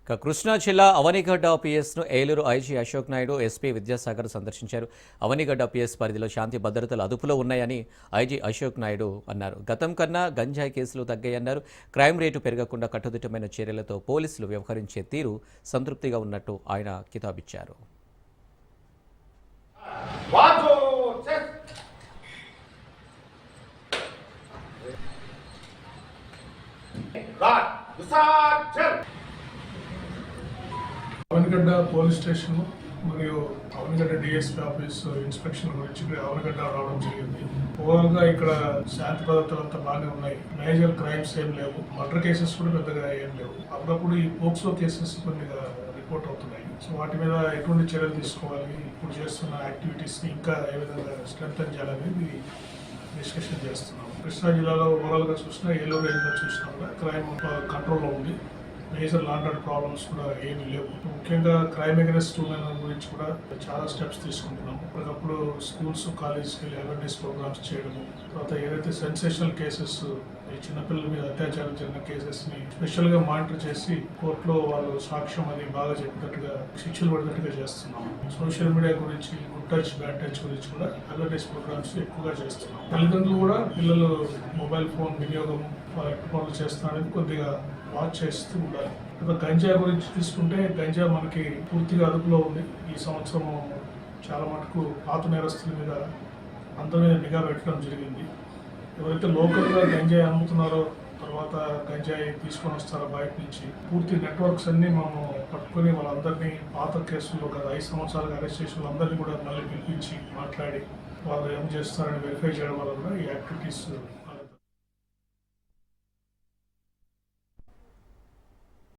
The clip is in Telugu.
కృష్ణా జిల్లా అవనిగడ్డ పిఎస్ను ఏలూరు ఐజీ అశోక్ నాయుడు ఎస్పీ విద్యాసాగర్ సందర్శించారు. అవనిగడ్డ పిఎస్ పరిధిలో శాంతి భద్రతలు అదుపులో ఉన్నాయని ఐజీ అశోక్ నాయుడు అన్నారు. గతం కన్నా గంజాయి కేసులు తగ్గాయన్నారు. క్రైమ్ రేటు పెరగకుండా కట్టుదిట్టమైన చర్యలతో పోలీసులు వ్యవహరించే తీరు సంతృప్తిగా ఉన్నట్టు ఆయన కితాబిచ్చారు. అవనిగడ్డ పోలీస్ స్టేషన్ మరియు అవనిగడ్డ డిఎస్పీ ఆఫీస్ ఇన్స్పెక్షన్ గురించి అవనిగడ్డ రావడం జరిగింది. ఓవరాల్ గా ఇక్కడ శాంతి భద్రతలు అంతా బాగానే ఉన్నాయి. మేజర్ క్రైమ్స్ ఏం లేవు. మర్డర్ కేసెస్ కూడా పెద్దగా ఏం లేవు. అప్పుడప్పుడు ఈ పోక్సో కేసెస్ కొద్దిగా రిపోర్ట్ అవుతున్నాయి. సో వాటి మీద ఎటువంటి చర్యలు తీసుకోవాలి, ఇప్పుడు చేస్తున్న యాక్టివిటీస్ ని ఇంకా ఏ విధంగా స్ట్రెంథన్ చేయాలనేది డిస్కషన్ చేస్తున్నాం. కృష్ణా జిల్లాలో ఓవరాల్ గా చూసినా, ఏలూరు రేంజ్ లో చూసినా కూడా క్రైమ్ కంట్రోల్లో ఉంది. మేజర్ లాండ్ ఆర్డర్ ప్రాబ్లమ్స్ కూడా ఏమీ లేవు. ముఖ్యంగా క్రైమ్ అగెన్స్ట్ ఉమెన్ గురించి కూడా చాలా స్టెప్స్ తీసుకుంటున్నాము. అప్పటికప్పుడు స్కూల్స్, కాలేజ్కి వెళ్ళి అవేర్నెస్ ప్రోగ్రామ్స్ చేయడము, తర్వాత ఏదైతే సెన్సేషనల్ కేసెస్, ఈ చిన్నపిల్లల మీద అత్యాచారం జరిగిన కేసెస్ని స్పెషల్గా మానిటర్ చేసి కోర్టులో వాళ్ళు సాక్ష్యం అని బాగా చెప్పేటట్టుగా శిక్షలు పడేటట్టుగా చేస్తున్నాము. సోషల్ మీడియా గురించి, గుడ్ టచ్, బ్యాడ్ టచ్ గురించి కూడా అవేర్నెస్ ప్రోగ్రామ్స్ ఎక్కువగా చేస్తున్నాం. తల్లిదండ్రులు కూడా పిల్లలు మొబైల్ ఫోన్ వినియోగం ఎట్టు పనులు చేస్తున్నారని కొద్దిగా వాచ్ చేస్తూ ఉండాలి. గంజా గురించి తీసుకుంటే, గంజా మనకి పూర్తిగా అదుపులో ఉంది. ఈ సంవత్సరం చాలా మటుకు పాత నేరస్తుల మీద అందరి మీద నిఘా పెట్టడం జరిగింది. ఎవరైతే లోకల్గా గంజాయి అమ్ముతున్నారో, తర్వాత గంజాయి తీసుకొని వస్తారో బయట నుంచి, పూర్తి నెట్వర్క్స్ అన్ని మనం పట్టుకొని వాళ్ళందరినీ పాత కేసుల్లో గత 5 సంవత్సరాలుగా అరెస్ట్ చేసిన వాళ్ళందరినీ కూడా మళ్ళీ పిలిపించి మాట్లాడి వాళ్ళు ఏం చేస్తారని వెరిఫై చేయడం వల్ల కూడా ఈ యాక్టివిటీస్